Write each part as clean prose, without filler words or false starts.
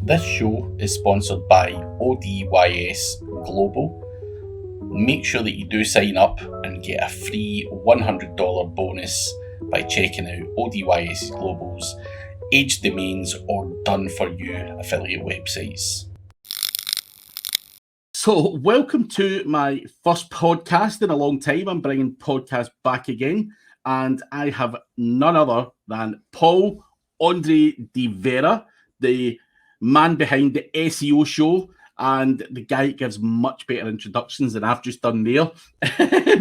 This show is sponsored by ODYS Global. Make sure that you do sign up and get a free $100 bonus by checking out ODYS Global's Age Domains or Done For You affiliate websites. So, welcome to my first podcast in a long time. I'm bringing podcast back again, and I have none other than Paul Andre de Vera, the man behind the SEO show, and the guy that gives much better introductions than I've just done there.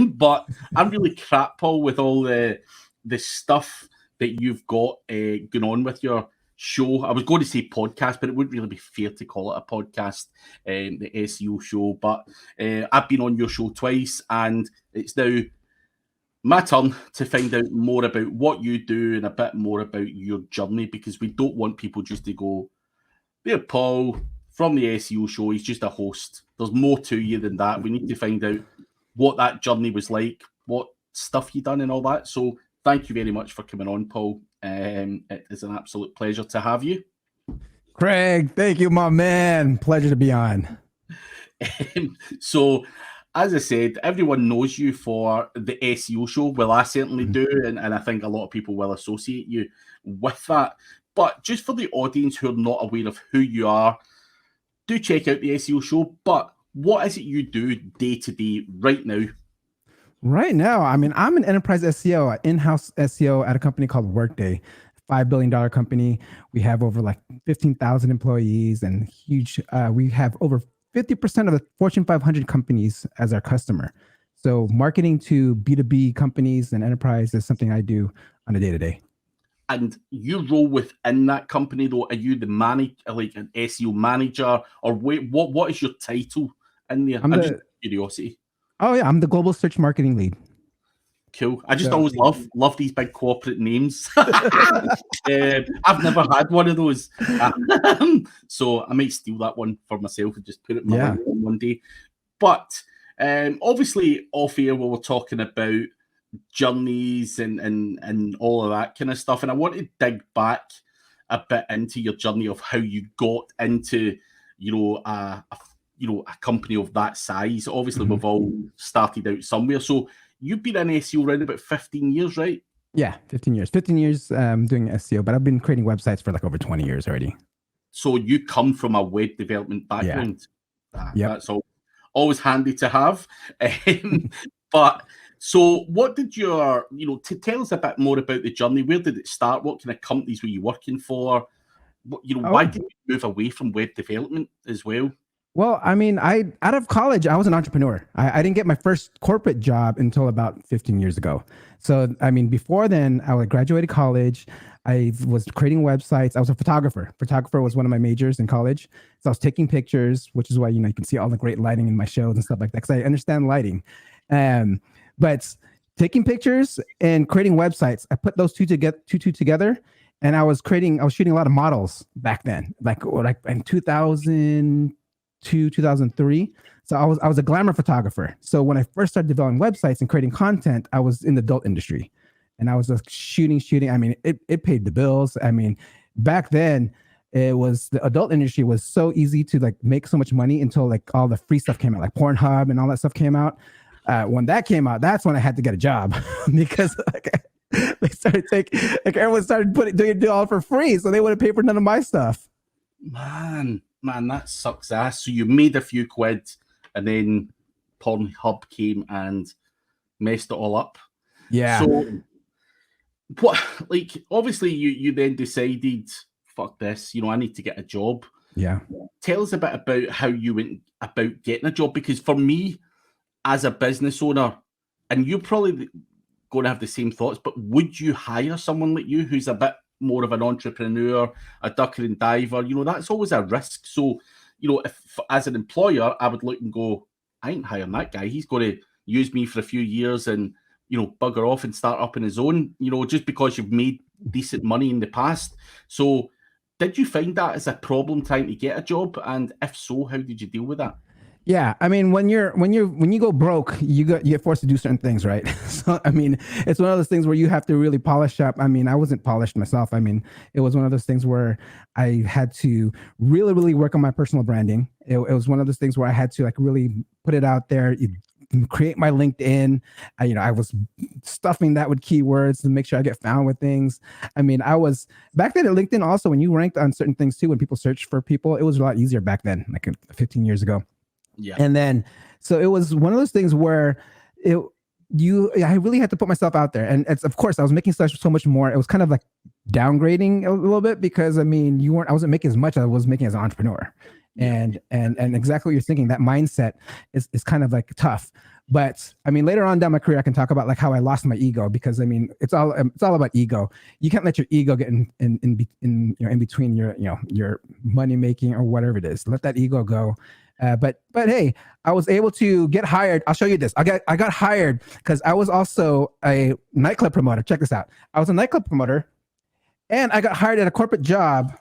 But I'm really crap, Paul, with all the stuff that you've got going on with your show. I was going to say podcast, but it wouldn't really be fair to call it a podcast, the SEO show. But I've been on your show twice, and it's now my turn to find out more about what you do and a bit more about your journey, because we don't want people just to go, there, Paul from the SEO show, he's just a host. There's more to you than that. We need to find out what that journey was like, what stuff you done and all that. So thank you very much for coming on, Paul. It is an absolute pleasure to have you. Craig, thank you, my man. Pleasure to be on. So, as I said, everyone knows you for the SEO show. Well, I certainly do, and I think a lot of people will associate you with that. But just for the audience who are not aware of who you are, do check out the SEO show. But what is it you do day to day right now? Right now, I'm an enterprise SEO, an in-house SEO at a company called Workday, $5 billion company. We have over 15,000 employees and huge. We have over 50% of the Fortune 500 companies as our customer. So marketing to B2B companies and enterprise is something I do on a day-to-day. And you roll within that company, though. Are you the manager, like an SEO manager, or what is your title in there? I'm just curiosity. Oh yeah, I'm the global search marketing lead. Cool. I just always love these big corporate names. I've never had one of those, so I might steal that one for myself and just put it in my one day. But obviously, off air, we were talking about journeys and all of that kind of stuff, and I want to dig back a bit into your journey of how you got into a company of that size. Obviously, we've all started out somewhere. So you've been in SEO around about 15 years, right? Yeah, 15 years. 15 years doing SEO, but I've been creating websites for over 20 years already. So you come from a web development background. Yeah. That's always handy to have. But so what did your, to tell us a bit more about the journey, where did it start? What kind of companies were you working for? Why did you move away from web development as well? Well, out of college, I was an entrepreneur. I didn't get my first corporate job until about 15 years ago. So, before then, I graduated college. I was creating websites. I was a photographer. Photographer was one of my majors in college. So I was taking pictures, which is why, you can see all the great lighting in my shows and stuff like that, because I understand lighting. But taking pictures and creating websites, I put those two together. And I was shooting a lot of models back then, like in 2002, 2003. So I was a glamour photographer. So when I first started developing websites and creating content, I was in the adult industry, and I was just shooting. It paid the bills. Back then the adult industry was so easy to make so much money until all the free stuff came out, like Pornhub and all that stuff came out. When that came out, that's when I had to get a job because they started everyone started doing it all for free, so they wouldn't pay for none of my stuff. Man, that sucks ass. So you made a few quid, and then Pornhub came and messed it all up. Yeah. So what? Obviously, you then decided, fuck this. I need to get a job. Yeah. Tell us a bit about how you went about getting a job, because for me, as a business owner, and you're probably going to have the same thoughts, but would you hire someone like you who's a bit more of an entrepreneur, a ducker and diver? That's always a risk. So, if as an employer, I would look and go, I ain't hiring that guy. He's going to use me for a few years and, bugger off and start up on his own, just because you've made decent money in the past. So did you find that as a problem trying to get a job? And if so, how did you deal with that? Yeah, I mean, when you go broke, you get forced to do certain things, right? So, I mean, it's one of those things where you have to really polish up. I mean, I wasn't polished myself. I mean, it was one of those things where I had to really, really work on my personal branding. It was one of those things where I had to like really put it out there, create my LinkedIn. I was stuffing that with keywords to make sure I get found with things. I mean, I was back then at LinkedIn also when you ranked on certain things too, when people search for people, it was a lot easier back then, like 15 years ago. Yeah. And then, so it was one of those things where I really had to put myself out there. And it's, of course, I was making so much more. It was kind of like downgrading a little bit because I mean, I wasn't making as much as I was making as an entrepreneur. Yeah. And exactly what you're thinking, that mindset is kind of like tough. But I mean, later on down my career, I can talk about like how I lost my ego because I mean, it's all about ego. You can't let your ego get in between your money making or whatever it is. Let that ego go. But hey, I was able to get hired. I'll show you this. I got hired because I was also a nightclub promoter. Check this out. I was a nightclub promoter, and I got hired at a corporate job.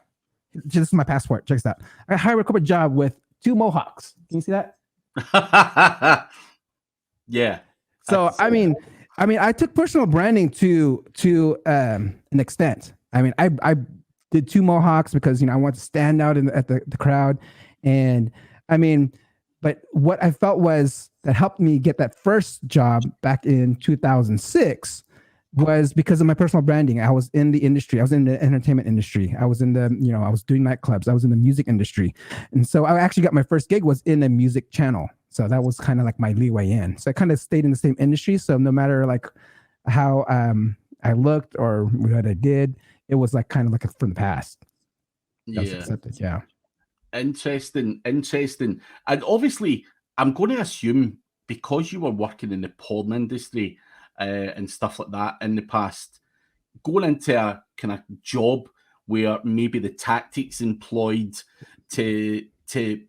This is my passport. Check this out. I got hired at a corporate job with 2 mohawks. Can you see that? Yeah. So I mean, I took personal branding to an extent. I mean, I did 2 mohawks because I wanted to stand out at the crowd, and I mean, but what I felt was that helped me get that first job back in 2006 was because of my personal branding. I was in the industry. I was in the entertainment industry. I was in the, I was doing nightclubs. I was in the music industry. And so I actually got my first gig was in a music channel. So that was kind of like my leeway in. So I kind of stayed in the same industry. So no matter like how I looked or what I did, it was like kind of like from the past. Yeah. Accepted. Yeah. Interesting. And obviously, I'm going to assume because you were working in the porn industry and stuff like that in the past, going into a kind of job where maybe the tactics employed to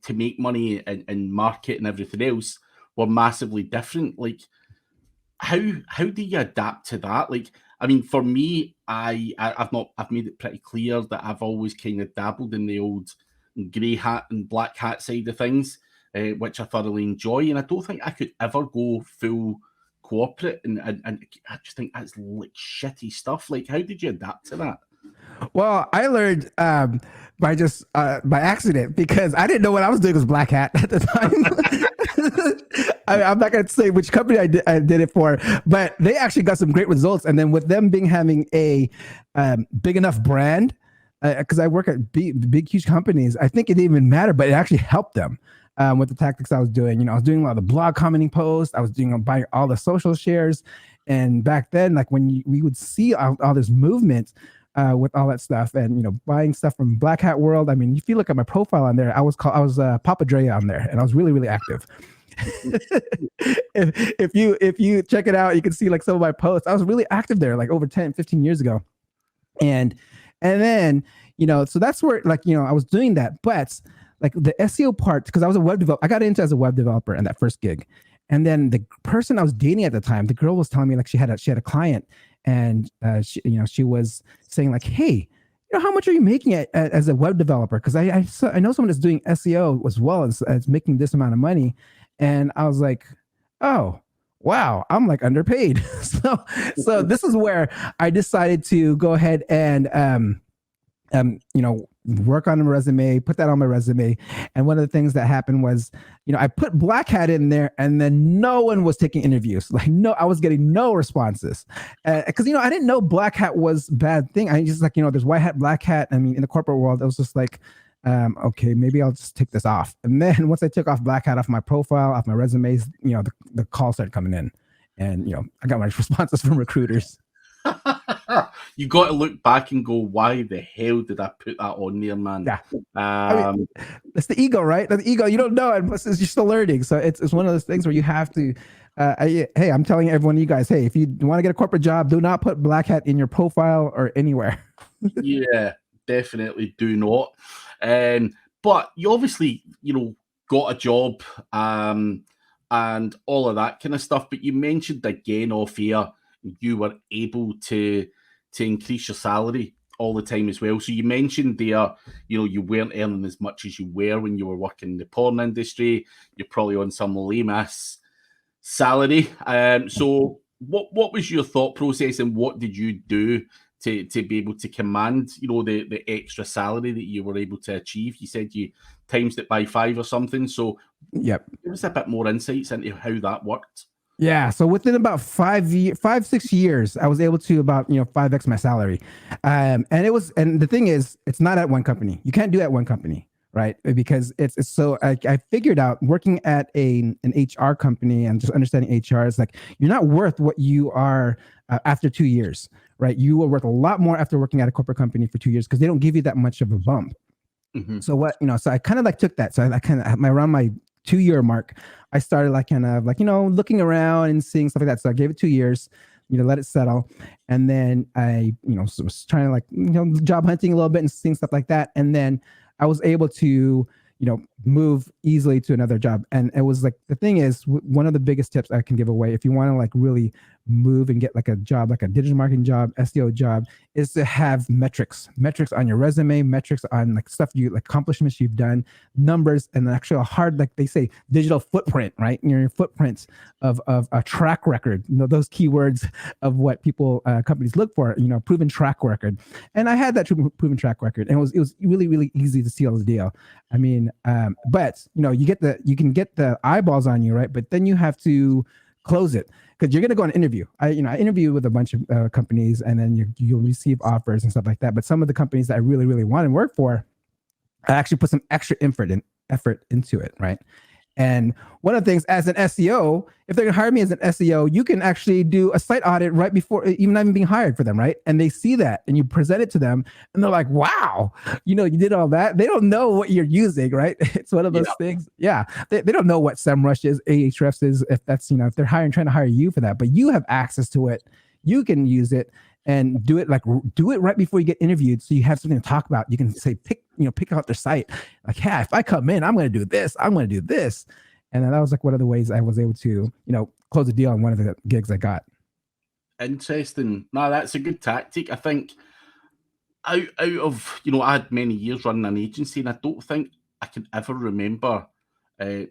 make money and market and everything else were massively different. Like, how do you adapt to that? Like, I mean, for me, I've made it pretty clear that I've always kind of dabbled in the old grey hat and black hat side of things, which I thoroughly enjoy. And I don't think I could ever go full corporate. And I just think that's like shitty stuff. Like, how did you adapt to that? Well, I learned by accident because I didn't know what I was doing was black hat at the time. I'm not going to say which company I did it for, but they actually got some great results. And then with them having a big enough brand, because I work at big, huge companies, I think it didn't even matter, but it actually helped them with the tactics I was doing. I was doing a lot of the blog commenting posts. I was buying all the social shares. And back then, like when we would see all this movement, with all that stuff and buying stuff from Black Hat World. I mean, if you look at my profile on there, I was Papa Dre on there, and I was really, really active. if you check it out, you can see like some of my posts. I was really active there like over 10-15 years ago. And then so that's where like I was doing that, but like the SEO part, because I was a web developer, I got into as a web developer in that first gig. And then the person I was dating at the time, the girl was telling me like she had a client. And she was saying like, hey, how much are you making as a web developer? Because I know someone that's doing SEO as well as making this amount of money. And I was like, oh, wow, I'm like underpaid. so this is where I decided to go ahead and work on a resume, put that on my resume. And one of the things that happened was, I put Black Hat in there and then no one was taking interviews. Like, no, I was getting no responses. Cause I didn't know Black Hat was a bad thing. I just like, there's white hat, black hat. I mean, in the corporate world, it was just like, okay, maybe I'll just take this off. And then once I took off Black Hat off my profile, off my resumes, the calls started coming in and, I got my responses from recruiters. You got to look back and go, why the hell did I put that on there, man? Yeah. I mean, it's the ego, right? The ego, you don't know it, but you're still learning. So it's one of those things where you have to, hey, I'm telling everyone, you guys, hey, if you want to get a corporate job, do not put Black Hat in your profile or anywhere. Yeah, definitely do not. But you obviously, got a job and all of that kind of stuff. But you mentioned again off here, you were able to increase your salary all the time as well. So you mentioned there, you weren't earning as much as you were when you were working in the porn industry. You're probably on some lame-ass salary. So what was your thought process, and what did you do to be able to command, the extra salary that you were able to achieve? You said you times it by 5 or something. So yep. give us a bit more insights into how that worked. Yeah. So within about 6 years, I was able to about 5x my salary. And the thing is, it's not at one company. You can't do it at one company, right? Because it's so I figured out working at an HR company and just understanding HR is like, you're not worth what you are after 2 years, right? You are worth a lot more after working at a corporate company for 2 years because they don't give you that much of a bump. Mm-hmm. So so I kind of like took that. So I kind of around my 2-year mark, I started looking around and seeing stuff like that. So I gave it 2 years, let it settle. And then I, was trying to job hunting a little bit and seeing stuff like that. And then I was able to, move easily to another job. And it was like, the thing is, one of the biggest tips I can give away, if you want to really move and get a job, like a digital marketing job, SEO job, is to have metrics on your resume, metrics on stuff accomplishments you've done, numbers, and actually a hard, they say, digital footprint, right? Your footprints of a track record, those keywords of what people, companies look for, proven track record. And I had that proven track record, and it was really, really easy to seal the deal. I mean, but you can get the eyeballs on you, right? But then you have to close it, because you're going to go on an interview. I interview with a bunch of companies, and then you'll receive offers and stuff like that. But some of the companies that I really, really want to work for, I actually put some extra effort into it, right? And one of the things, as an SEO, if they're going to hire me as an SEO, you can actually do a site audit right before even being hired for them, right? And they see that, and you present it to them, and they're like, wow, you did all that. They don't know what you're using, right? It's one of those things. Yeah. They don't know what SEMrush is, Ahrefs is, if that's, if they're trying to hire you for that, but you have access to it. You can use it and do it right before you get interviewed. So you have something to talk about. You can say, pick out their site. Like, yeah, if I come in, I'm going to do this. I'm going to do this. And then that was one of the ways I was able to, close a deal on one of the gigs I got. Interesting. No, that's a good tactic. I think out of, I had many years running an agency, and I don't think I can ever remember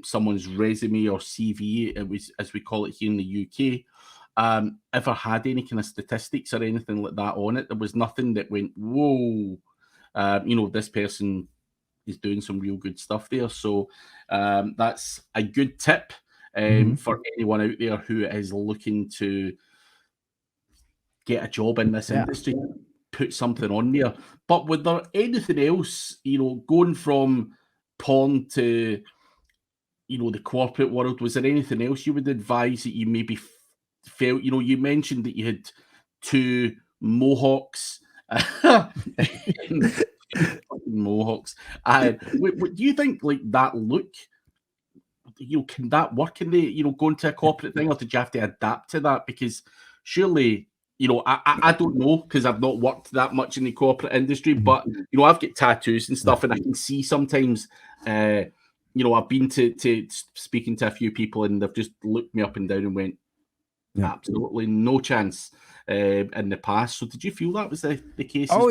someone's resume or CV, it was, as we call it here in the UK, ever had any kind of statistics or anything like that on it. There was nothing that went, whoa, this person is doing some real good stuff there. So that's a good tip for anyone out there who is looking to get a job in this industry. Put something on there. But was there anything else, going from porn to, the corporate world, was there anything else you would advise that you maybe felt, you mentioned that you had 2 mohawks. Mohawks. Do you think that look, can that work in the, going to a corporate thing, or did you have to adapt to that? Because surely, I don't know, because I've not worked that much in the corporate industry, but I've got tattoos and stuff, and I can see sometimes, I've been to speaking to a few people, and they've just looked me up and down and went, absolutely no chance in the past. So did you feel that was the case? Oh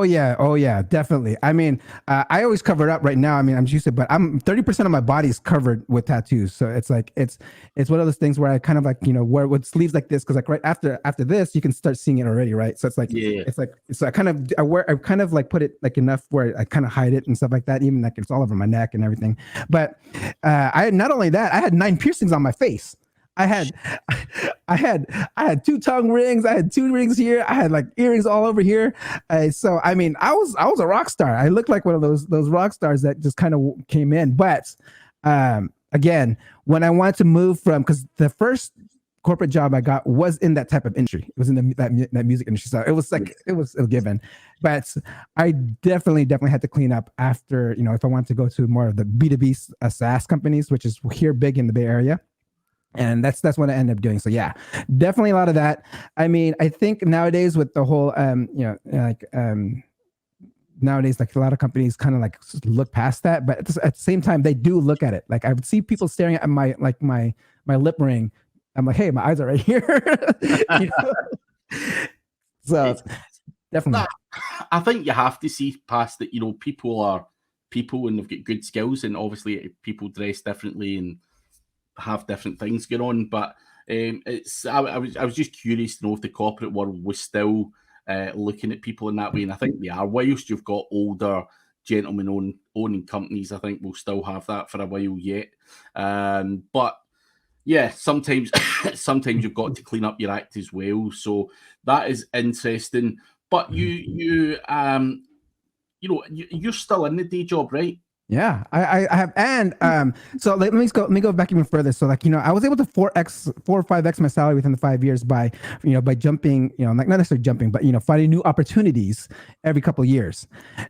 yeah, definitely. I mean, I always cover it up right now. I mean, I'm used to it, but 30% of my body is covered with tattoos. So it's it's one of those things where I kind of wear with sleeves like this, because right after this, you can start seeing it already, right? So so I kind of put it enough where I kind of hide it and stuff like that, even it's all over my neck and everything. But I not only that, I had 9 piercings on my face. I had 2 tongue rings. I had 2 rings here. I had earrings all over here. So I mean, I was a rock star. I looked like one of those rock stars that just kind of came in. But again, when I wanted to move because the first corporate job I got was in that type of industry. It was in that music industry. So it was it was a given. But I definitely had to clean up after, if I wanted to go to more of the B2B SaaS companies, which is here big in the Bay Area. And that's what I ended up doing. So yeah, definitely a lot of that. I mean, I think nowadays with the whole, nowadays, a lot of companies kind of look past that, but at the same time, they do look at it. I would see people staring at my lip ring. I'm like, hey, my eyes are right here. So Definitely. I think you have to see past that. People are people and they've got good skills, and obviously people dress differently and have different things going on. But I was just curious to know if the corporate world was still looking at people in that way, and I think they are. Whilst you've got older gentlemen owning companies, I think we'll still have that for a while yet. But yeah, sometimes you've got to clean up your act as well. So that is interesting. But you're still in the day job, right? Yeah, I have, and so let me go back even further. So I was able to 4 or 5x my salary within the 5 years by jumping, like not necessarily jumping, but finding new opportunities every couple of years.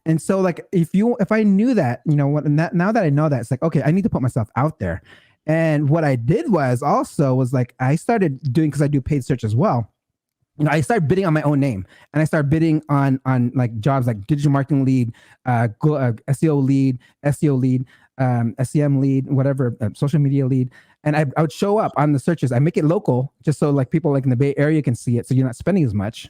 And so if I knew that, now that I know that, it's like, okay, I need to put myself out there. And what I did was I started doing, because I do paid search as well. I started bidding on my own name, and I started bidding on like jobs like digital marketing lead, SEO lead, SEO lead, SEM lead, whatever, social media lead. And I would show up on the searches. I make it local just so like people like in the Bay Area can see it. So you're not spending as much.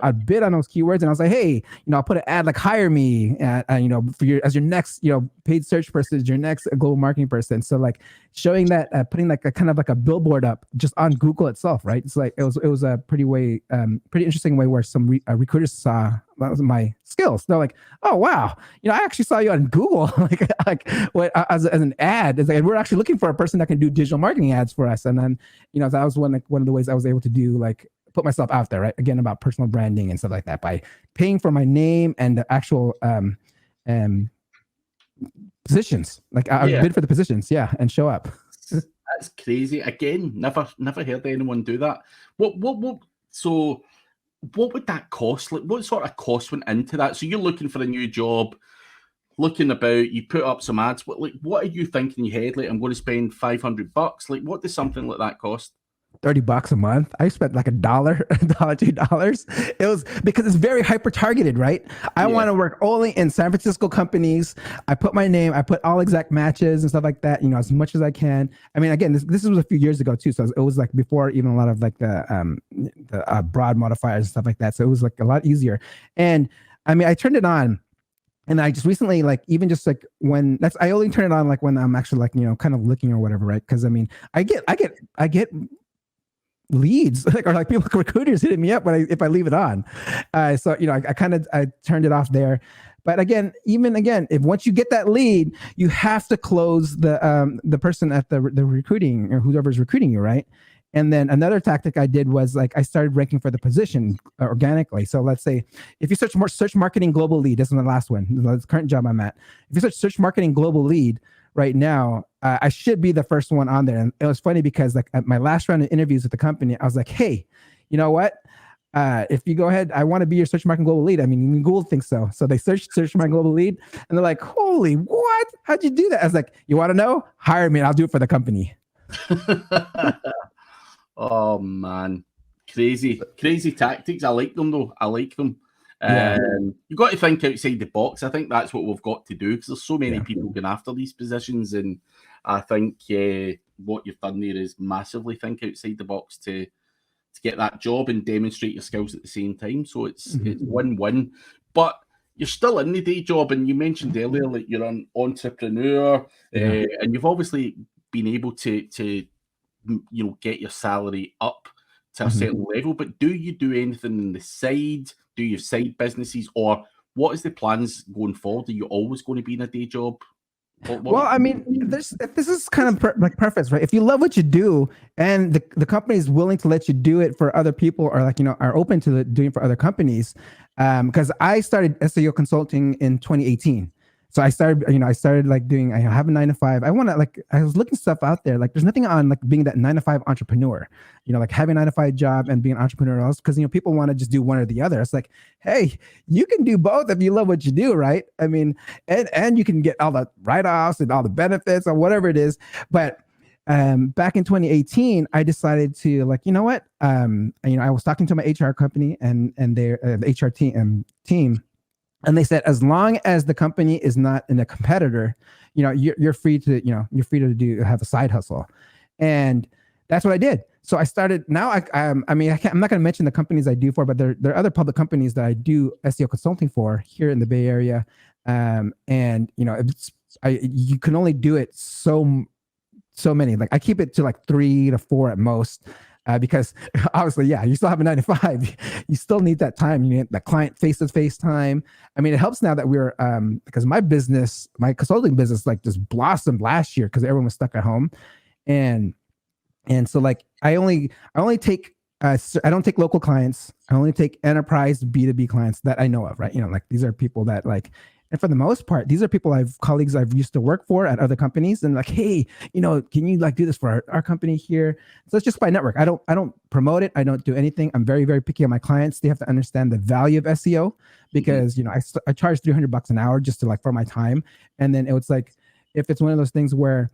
I'd bid on those keywords, and I was like, hey, I'll put an ad like hire me, as your next, paid search person, your next global marketing person. So like showing that, putting like a kind of like a billboard up just on Google itself, right? It's like it was a pretty interesting way where some recruiters saw my skills. They're like, oh wow, I actually saw you on Google, as an ad. It's like, we're actually looking for a person that can do digital marketing ads for us. And then that was one of the ways I was able to do put myself out there, right? Again, about personal branding and stuff like that, by paying for my name and the actual positions. Like I would bid for the positions, and show up. That's crazy. Again, never heard anyone do that. So what would that cost? Like, what sort of cost went into that? So you're looking for a new job, looking about, you put up some ads. What are you thinking in your head? Like, I'm going to spend $500. Like, what does something like that cost? $30 a month. I spent like $1, $2. It was because it's very hyper targeted, right? I want to work only in San Francisco companies. I put my name, I put all exact matches and stuff like that, as much as I can. I mean, again, this was a few years ago too. So it was like before even a lot of like the broad modifiers and stuff like that. So it was like a lot easier. And I mean, I turned it on. And I just recently, I only turn it on like when I'm actually kind of looking or whatever, right? Because I mean, I get leads or people, recruiters hitting me up if I leave it on. So I turned it off there. But if once you get that lead, you have to close the person at the recruiting or whoever's recruiting you, right? And then another tactic I did was I started ranking for the position organically. So let's say if you search marketing global lead, this is the last one, the current job I'm at. If you search marketing global lead right now, I should be the first one on there. And it was funny because at my last round of interviews with the company, I was like, hey, you know what? If you go ahead, I want to be your search marketing global lead. I mean, Google thinks so. So they search marketing global lead, and they're like, holy, what? How'd you do that? I was like, you want to know? Hire me and I'll do it for the company. Oh man, crazy tactics. I like them though. I like them. You've got to think outside the box. I think that's what we've got to do, because there's so many people going after these positions, and I think what you've done there is massively think outside the box to get that job and demonstrate your skills at the same time. So it's win-win. But you're still in the day job, and you mentioned earlier like you're an entrepreneur, and you've obviously been able to get your salary up to a certain level. But do you do anything on the side? Do you have side businesses, or what is the plans going forward? Are you always going to be in a day job? Well, I mean, this is kind of preference, right? If you love what you do and the company is willing to let you do it for other people, or are open to doing it for other companies, because I started SEO consulting in 2018. So I started doing, I have a 9-to-5. I was looking stuff out there. Like, there's nothing on being that 9-to-5 entrepreneur, having a 9-to-5 job and being an entrepreneur else. Cause people want to just do one or the other. It's like, hey, you can do both if you love what you do. Right. I mean, and you can get all the write-offs and all the benefits or whatever it is. But back in 2018, I decided to I was talking to my HR company and their the HR team. And they said, as long as the company is not in a competitor, you're free to have a side hustle. And that's what I did. So I started now. I mean, I'm not going to mention the companies I do for, but there are other public companies that I do SEO consulting for here in the Bay Area. And you know, you can only do it so many. Like I keep it to like 3 to 4 at most. Because obviously, yeah, you still have a 9 to 5. You still need that time. You need that client face-to-face time. I mean, it helps now that we're because my consulting business, like just blossomed last year because everyone was stuck at home, and so like I only take I don't take local clients. I only take enterprise B2B clients that I know of, right? You know, like these are people that like, and for the most part, these are people colleagues I've used to work for at other companies, and like, hey, you know, can you like do this for our company here? So it's just by network. I don't promote it. I don't do anything. I'm very, very picky on my clients. They have to understand the value of SEO because you know I charge $300 an hour just to like for my time, and then it was like if it's one of those things where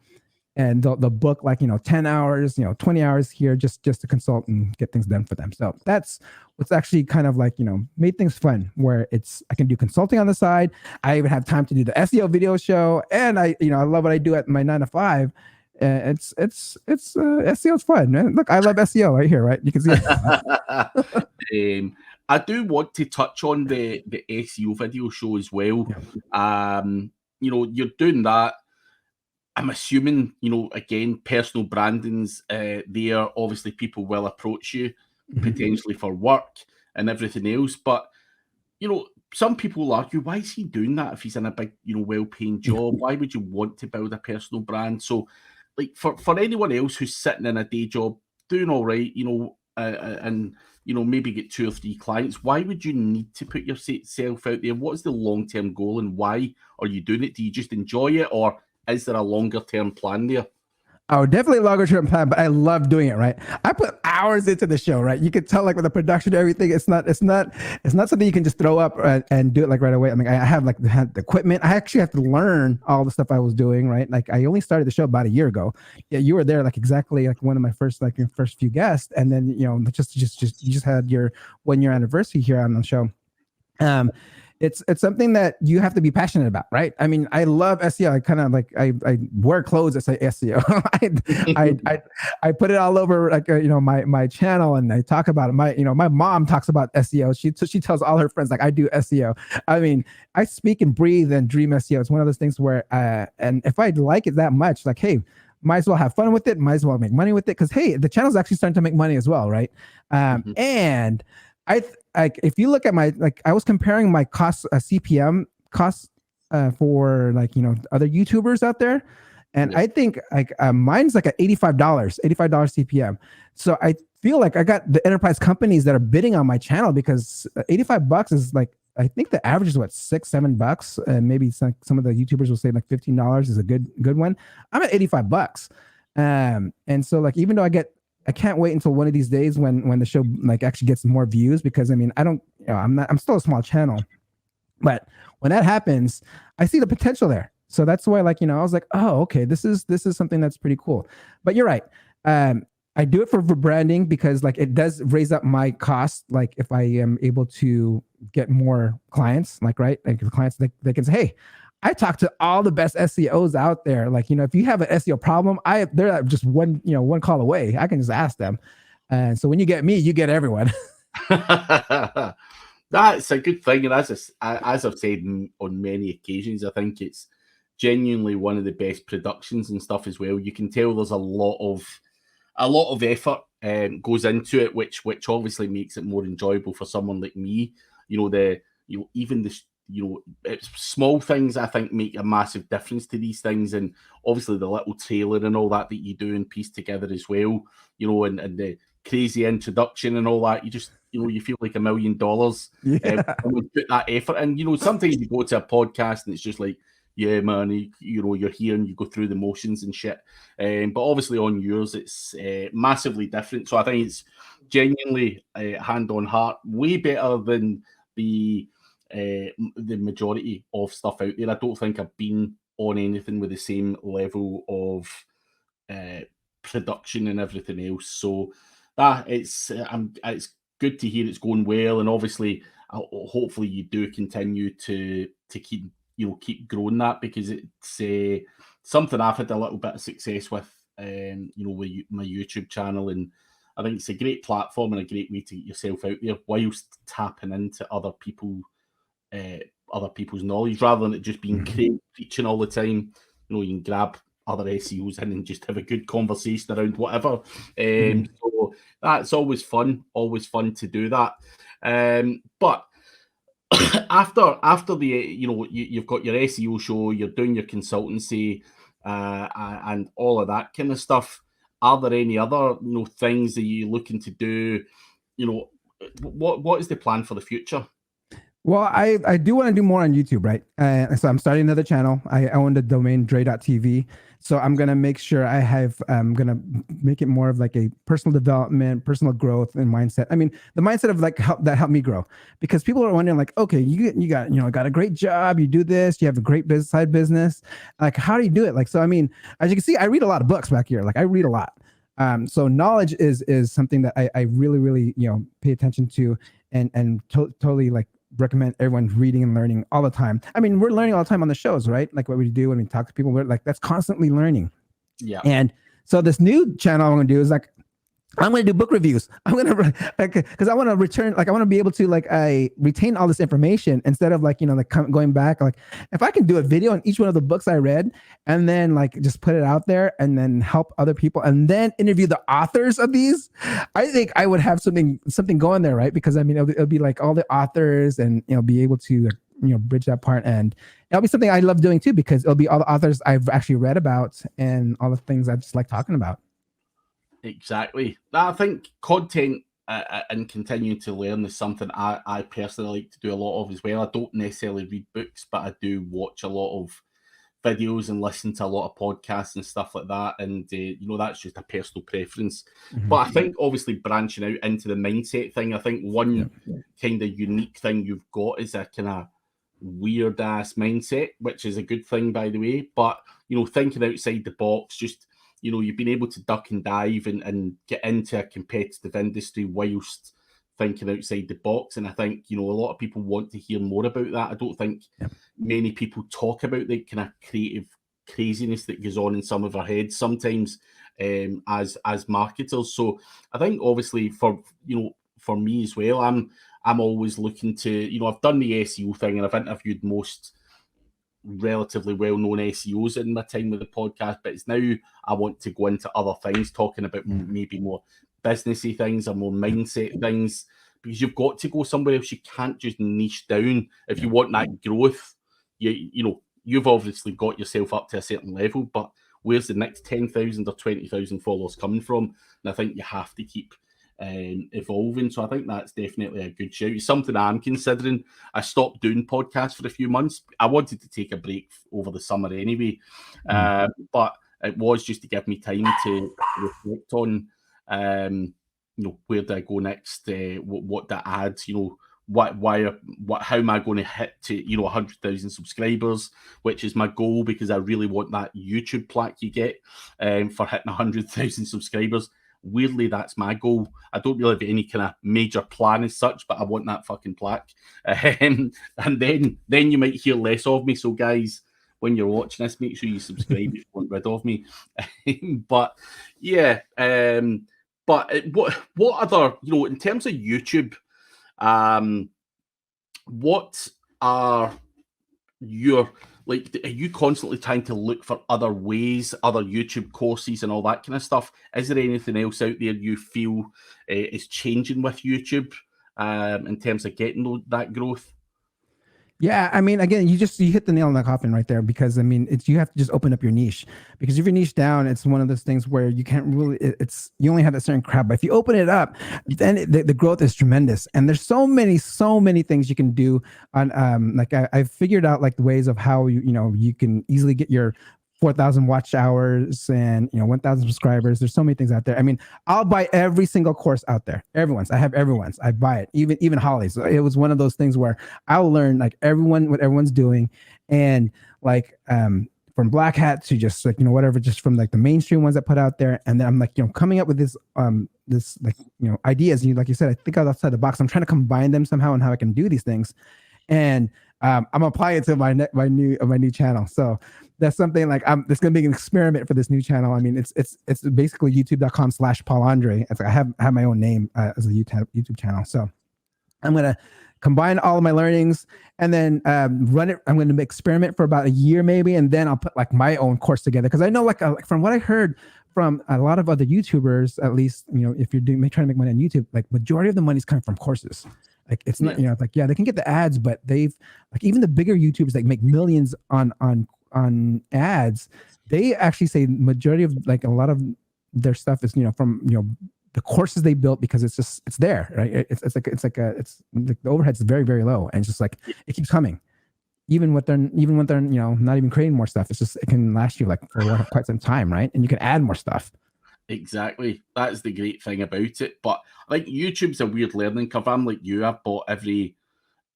and they'll book like, you know, 10 hours, you know, 20 hours here just to consult and get things done for them. So that's what's actually kind of like, you know, made things fun where I can do consulting on the side. I even have time to do the SEO video show. And I love what I do at my 9 to 5. It's SEO is fun, man. Look, I love SEO right here, right? You can see it. I do want to touch on the SEO video show as well. Yeah. You know, you're doing that. I'm assuming, you know, again, personal branding's there. Obviously, people will approach you potentially for work and everything else. But, you know, some people will argue, why is he doing that if he's in a big, you know, well-paying job? Why would you want to build a personal brand? So, like, for anyone else who's sitting in a day job, doing all right, you know, and, you know, maybe get 2 or 3 clients, why would you need to put yourself out there? What is the long-term goal and why are you doing it? Do you just enjoy it, or is there a longer term plan there? Oh, definitely a longer term plan, but I love doing it, right? I put hours into the show, right? You can tell like with the production and everything, it's not something you can just throw up and do it like right away. I mean, I have like the equipment. I actually have to learn all the stuff I was doing, right? Like I only started the show about a year ago. Yeah, you were there like exactly like one of my first few guests. And then, you know, just you just had your 1-year anniversary here on the show. It's something that you have to be passionate about, right? I mean, I love SEO. I kind of like I wear clothes that say SEO. I put it all over like you know my channel, and I talk about it. My mom talks about SEO. She tells all her friends like I do SEO. I mean, I speak and breathe and dream SEO. It's one of those things where and if I like it that much, like hey, might as well have fun with it. Might as well make money with it because hey, the channel's actually starting to make money as well, right? And if you look at my I was comparing my cost CPM costs for like you know other YouTubers out there, and I think like mine's like at $85 CPM. So I feel like I got the enterprise companies that are bidding on my channel because $85 is like I think the average is what $6-7, and maybe some of the YouTubers will say like $15 is a good one. I'm at $85, and so like even though I can't wait until one of these days when the show like actually gets more views because I mean I'm still a small channel, but when that happens, I see the potential there. So that's why like you know I was like oh okay this is something that's pretty cool. But you're right, I do it for branding because like it does raise up my cost. Like if I am able to get more clients, like right, like the clients they can say hey. I talk to all the best SEOs out there. Like, you know, if you have an SEO problem, they're just one call away. I can just ask them. And so when you get me, you get everyone. That's a good thing. And as I've said on many occasions, I think it's genuinely one of the best productions and stuff as well. You can tell there's a lot of effort goes into it, which obviously makes it more enjoyable for someone like me. You know, even the it's small things I think make a massive difference to these things, and obviously the little trailer and all that you do and piece together as well, you know, and the crazy introduction and all that, you just you feel like $1 million when we put that effort in. You know, sometimes you go to a podcast and it's just like, yeah man, you're here and you go through the motions and shit, but obviously on yours it's massively different. So I think it's genuinely hand on heart way better than the majority of stuff out there. I don't think I've been on anything with the same level of production and everything else. So that it's good to hear it's going well, and obviously, hopefully, you do continue to keep growing that because it's something I've had a little bit of success with. With my YouTube channel, and I think it's a great platform and a great way to get yourself out there whilst tapping into other people's knowledge, rather than it just being preaching all the time. You can grab other SEOs in and just have a good conversation around whatever. So that's always fun to do that. But after the you've got your SEO show, you're doing your consultancy, and all of that kind of stuff. Are there any other things that you're looking to do? What is the plan for the future? Well, I do want to do more on YouTube, right? So I'm starting another channel. I own the domain dre.tv. So I'm going to make sure I'm going to make it more of like a personal development, personal growth and mindset. I mean, the mindset of like that helped me grow, because people are wondering like, okay, you got a great job. You do this, you have a great side business. Like, how do you do it? Like, so, I mean, as you can see, I read a lot of books back here. Like I read a lot. So knowledge is something that I really, really, pay attention to and totally like recommend everyone reading and learning all the time. I mean, we're learning all the time on the shows, right? Like what we do when we talk to people, we're like, that's constantly learning. Yeah. And so this new channel I'm going to do is like, I'm going to do book reviews. I'm going to because I want to return, like I want to be able to like I retain all this information instead of like going back. Like if I can do a video on each one of the books I read and then like just put it out there and then help other people and then interview the authors of these, I think I would have something going there, right? Because I mean it'll be like all the authors and be able to bridge that part, and it'll be something I love doing too, because it'll be all the authors I've actually read about and all the things I just like talking about. Exactly. I think content and continuing to learn is something I personally like to do a lot of as well. I don't necessarily read books, but I do watch a lot of videos and listen to a lot of podcasts and stuff like that. And, that's just a personal preference. But I think obviously branching out into the mindset thing, I think one kind of unique thing you've got is a kind of weird ass mindset, which is a good thing, by the way. But, thinking outside the box, just you've been able to duck and dive and get into a competitive industry whilst thinking outside the box. And I think, a lot of people want to hear more about that. I don't think many people talk about the kind of creative craziness that goes on in some of our heads sometimes as marketers. So I think obviously for me as well, I'm always looking to, I've done the SEO thing and I've interviewed most relatively well-known SEOs in my time with the podcast, but it's now I want to go into other things, talking about maybe more businessy things or more mindset things, because you've got to go somewhere else. You can't just niche down if you want that growth. You've obviously got yourself up to a certain level, but where's the next 10,000 or 20,000 followers coming from? And I think you have to keep evolving. So I think that's definitely a good shout. It's something I'm considering. I stopped doing podcasts for a few months. I wanted to take a break over the summer anyway, but it was just to give me time to reflect on where do I go next, what do I add, how am I going to hit to 100,000 subscribers, which is my goal, because I really want that YouTube plaque you get for hitting 100,000 subscribers. Weirdly, that's my goal. I don't really have any kind of major plan as such, but I want that fucking plaque. And then you might hear less of me. So guys, when you're watching this, make sure you subscribe if you want rid of me. But yeah, what other, in terms of YouTube, what are your, are you constantly trying to look for other ways, other YouTube courses and all that kind of stuff? Is there anything else out there you feel is changing with YouTube in terms of getting that growth? Yeah, I mean, again, you hit the nail on the coffin right there, because I mean, you have to just open up your niche, because if you're niche down, it's one of those things where you can't really, you only have a certain crowd. But if you open it up, then the growth is tremendous. And there's so many things you can do on I've figured out like the ways of how you can easily get your 4,000 watch hours and 1,000 subscribers. There's so many things out there. I mean, I'll buy every single course out there. I have everyone's. I buy it. Even Holly's. It was one of those things where I'll learn like what everyone's doing, and like from Black Hat to just like whatever, just from like the mainstream ones that put out there. And then I'm like coming up with this ideas. And like you said, I think outside the box. I'm trying to combine them somehow and how I can do these things, and I'm applying it to my new channel. So that's something like it's gonna be an experiment for this new channel. I mean, it's basically youtube.com/Paul Andre. It's like I have my own name as a YouTube channel. So I'm gonna combine all of my learnings and then run it. I'm gonna experiment for about a year maybe, and then I'll put like my own course together. Because I know like from what I heard from a lot of other YouTubers, at least, you know, if you're trying to make money on YouTube, like majority of the money's coming from courses. Like it's not, you know, like, yeah, they can get the ads, but they've like even the bigger YouTubers that make millions on ads, they actually say majority of like a lot of their stuff is, you know, from, you know, the courses they built, because it's there, right? It's like the overhead's very, very low, and it's just like it keeps coming. Even when they're, you know, not even creating more stuff, it's just, it can last you like for quite some time, right? And you can add more stuff. Exactly. That's the great thing about it. But I think YouTube's a weird learning curve. I'm like you. I've bought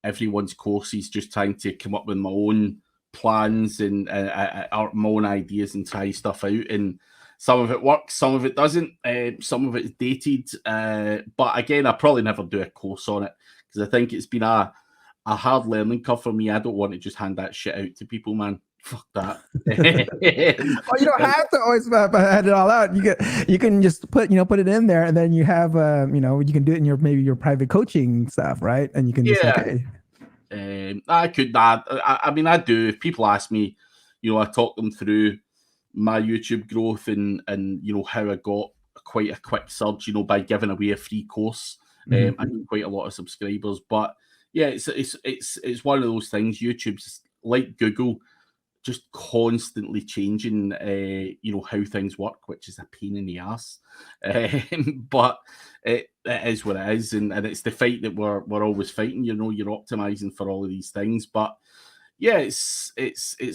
everyone's courses, just trying to come up with my own plans and my own ideas and try stuff out. And some of it works, some of it doesn't. Some of it's dated. But again, I probably never do a course on it because I think it's been a hard learning curve for me. I don't want to just hand that shit out to people, man. Fuck that. Well, you don't have to always hand it all out. You can just put it in there, and then you have you know, you can do it in your private coaching stuff, right? And you can just like, hey. I could not. I mean, I do. If people ask me, you know, I talk them through my YouTube growth and you know how I got quite a quick surge, you know, by giving away a free course. I got quite a lot of subscribers, but yeah, it's one of those things. YouTube's like Google, just constantly changing, you know, how things work, which is a pain in the ass. But it is what it is, and it's the fight that we're always fighting. You know, you're optimizing for all of these things, but yeah, it's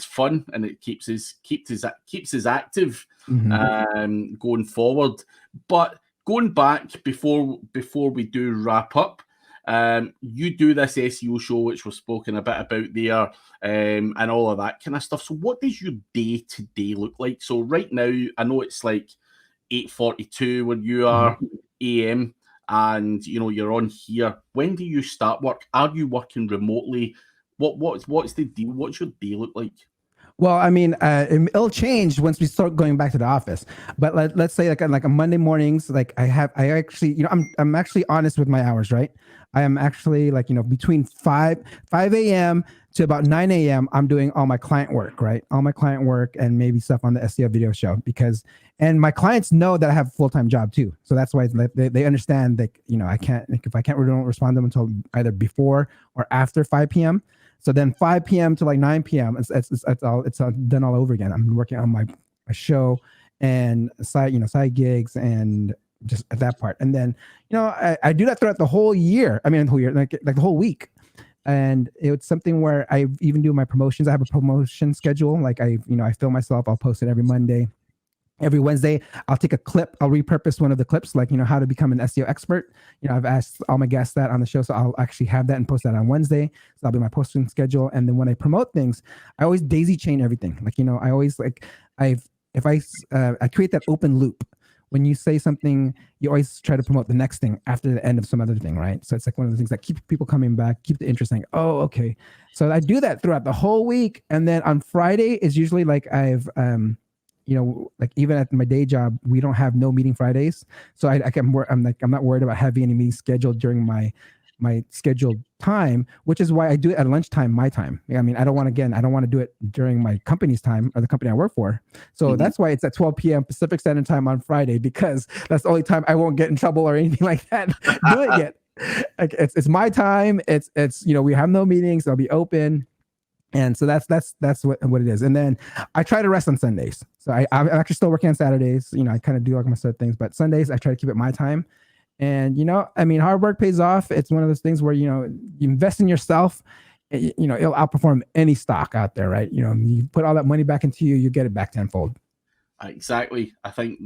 fun, and it keeps us active, going forward. But going back before we do wrap up. You do this SEO show, which we've spoken a bit about there, and all of that kind of stuff. So what does your day-to-day look like? So right now, I know it's like 8:42 when you are AM, and you know you're on here. When do you start work? Are you working remotely? What's the deal? What's your day look like? Well, I mean, it'll change once we start going back to the office. But let's say like a Monday mornings, like I actually, you know, I'm actually honest with my hours, right? I am actually like, you know, between 5 a.m. to about 9 a.m. I'm doing all my client work, right? All my client work and maybe stuff on the SEO video show, and my clients know that I have a full-time job too. So that's why they understand that, you know, I can't, like, if I can't don't respond to them until either before or after 5 p.m. So then 5 p.m. to like 9 p.m. It's done all over again. I'm working on my show and side gigs and just at that part. And then, you know, I do that throughout the whole year. I mean, the whole year, like the whole week. And it's something where I even do my promotions. I have a promotion schedule. Like I film myself. I'll post it every Monday. Every Wednesday, I'll take a clip. I'll repurpose one of the clips, like, you know, how to become an SEO expert. You know, I've asked all my guests that on the show, so I'll actually have that and post that on Wednesday. So that'll be my posting schedule. And then when I promote things, I always daisy chain everything. Like, you know, I always like, I create that open loop. When you say something, you always try to promote the next thing after the end of some other thing, right? So it's like one of the things that keep people coming back, keep the interest, saying, oh, okay. So I do that throughout the whole week. And then on Friday is usually like you know, like even at my day job, we don't have no meeting Fridays. So I'm not worried about having any meetings scheduled during my scheduled time, which is why I do it at lunchtime, my time. I mean, I don't want to do it during my company's time or the company I work for. So that's why it's at 12 p.m. Pacific Standard Time on Friday, because that's the only time I won't get in trouble or anything like that doing it. Like it's my time. It's, you know, we have no meetings. I'll be open. And so that's what it is. And then I try to rest on Sundays. So I'm actually still working on Saturdays. You know, I kind of do like my certain things, but Sundays I try to keep it my time. And, you know, I mean, hard work pays off. It's one of those things where, you know, you invest in yourself, you know, it'll outperform any stock out there, right? You know, you put all that money back into you get it back tenfold. Exactly. I think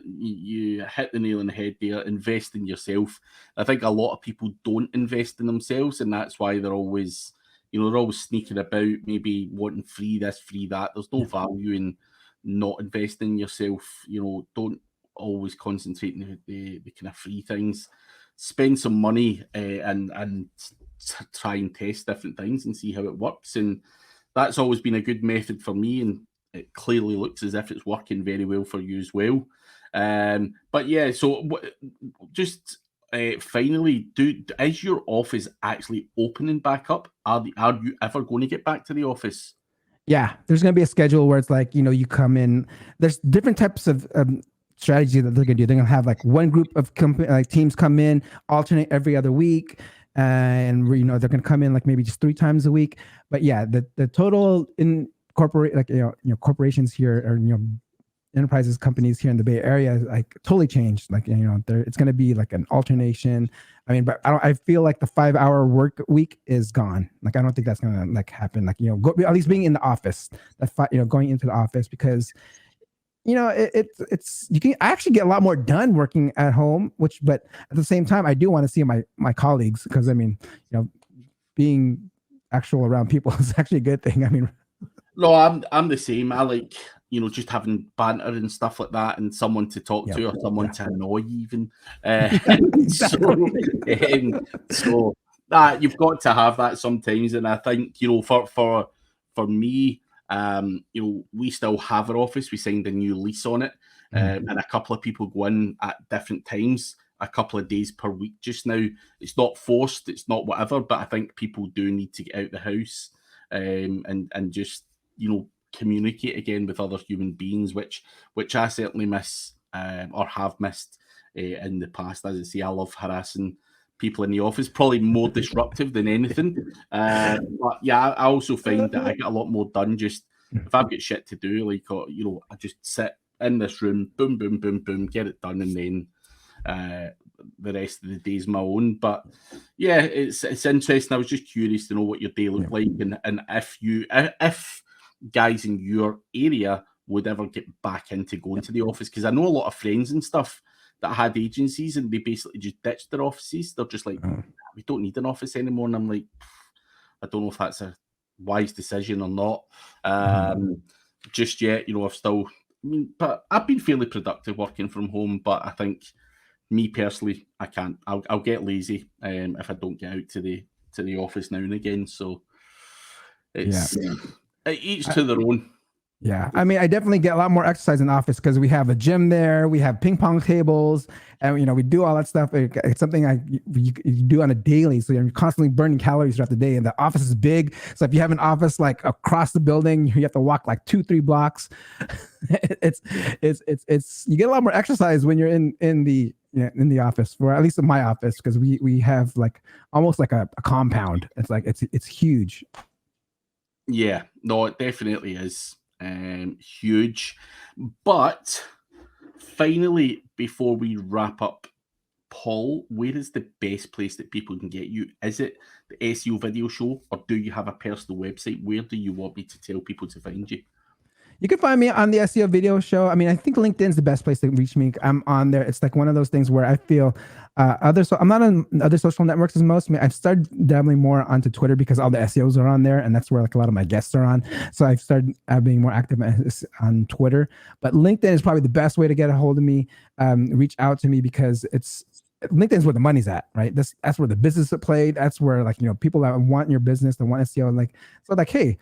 you hit the nail on the head there. Invest in yourself. I think a lot of people don't invest in themselves, and that's why they're always, you know, they're always sneaking about, maybe wanting free this, free that. There's no value in not investing in yourself. You know, don't always concentrate on the kind of free things. Spend some money and try and test different things and see how it works. And that's always been a good method for me. And it clearly looks as if it's working very well for you as well. But yeah, so just finally, is your office actually opening back up? Are you ever going to get back to the office? Yeah, there's going to be a schedule where it's like, you come in. There's different types of strategy that they're going to do. They're going to have like one group of teams come in, alternate every other week, and they're going to come in like maybe just 3 times a week. But yeah, the total in corporate corporations here, or enterprises, companies here in the Bay Area, like totally changed. Like it's going to be like an alternation. I mean, but I feel like the 5-hour work week is gone. Like I don't think that's going to like happen. Like at least being in the office, going into the office, because it's you can actually get a lot more done working at home. But at the same time, I do want to see my colleagues, because I mean, being actual around people is actually a good thing. I mean, no, I'm the same. I like just having banter and stuff like that, and someone to talk to, or someone to annoy even. So you've got to have that sometimes, and I think for me, we still have our office. We signed a new lease on it, and a couple of people go in at different times, a couple of days per week just now. It's not forced, it's not whatever, but I think people do need to get out the house, and just communicate again with other human beings, which I certainly miss, or have missed in the past. As I say, I love harassing people in the office, probably more disruptive than anything. But yeah, I also find that I get a lot more done just if I've got shit to do, like, I just sit in this room, boom, boom, boom, boom, get it done, and then the rest of the day is my own. But yeah, it's interesting. I was just curious to know what your day looked like, and if guys in your area would ever get back into going to the office, because I know a lot of friends and stuff that had agencies, and they basically just ditched their offices. They're just like, we don't need an office anymore. And I'm like, I don't know if that's a wise decision or not. Just yet, I've still, but I've been fairly productive working from home. But I think me personally, I can't. I'll get lazy if I don't get out to the office now and again. So it's each to their own. Yeah, I mean, I definitely get a lot more exercise in the office because we have a gym there, we have ping pong tables, and we do all that stuff. It's something you do on a daily, so you're constantly burning calories throughout the day. And the office is big, so if you have an office like across the building, you have to walk like 2-3 blocks. It's you get a lot more exercise when you're in the office, or at least in my office, because we have like almost like a compound. It's like it's huge. Yeah, no, it definitely is. Huge. But finally, before we wrap up, Paul, where is the best place that people can get you? Is it the SEO video show, or do you have a personal website? Where do you want me to tell people to find you? You can find me on the SEO video show. I mean, I think LinkedIn's the best place to reach me. I'm on there. It's like one of those things where I feel I'm not on other social networks as most. I mean, I've started dabbling more onto Twitter because all the SEOs are on there, and that's where like a lot of my guests are on. So I've started being more active on Twitter. But LinkedIn is probably the best way to get a hold of me, reach out to me, because LinkedIn is where the money's at, right? That's where the business is played. That's where people that want your business, that want SEO, like, hey,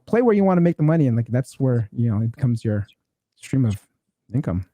play where you want to make the money, and like that's where it becomes your stream of income.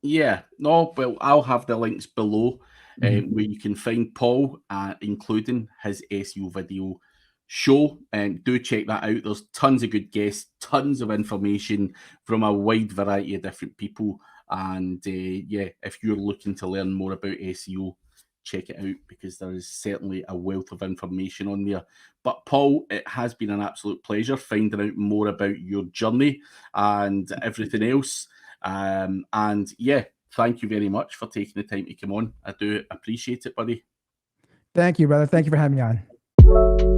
Yeah, no, well, I'll have the links below where you can find Paul, including his SEO video show. Do check that out. There's tons of good guests, tons of information from a wide variety of different people. And if you're looking to learn more about SEO, check it out, because there is certainly a wealth of information on there. But Paul, it has been an absolute pleasure finding out more about your journey and everything else. And yeah, thank you very much for taking the time to come on. I do appreciate it, buddy. Thank you, brother. Thank you for having me on.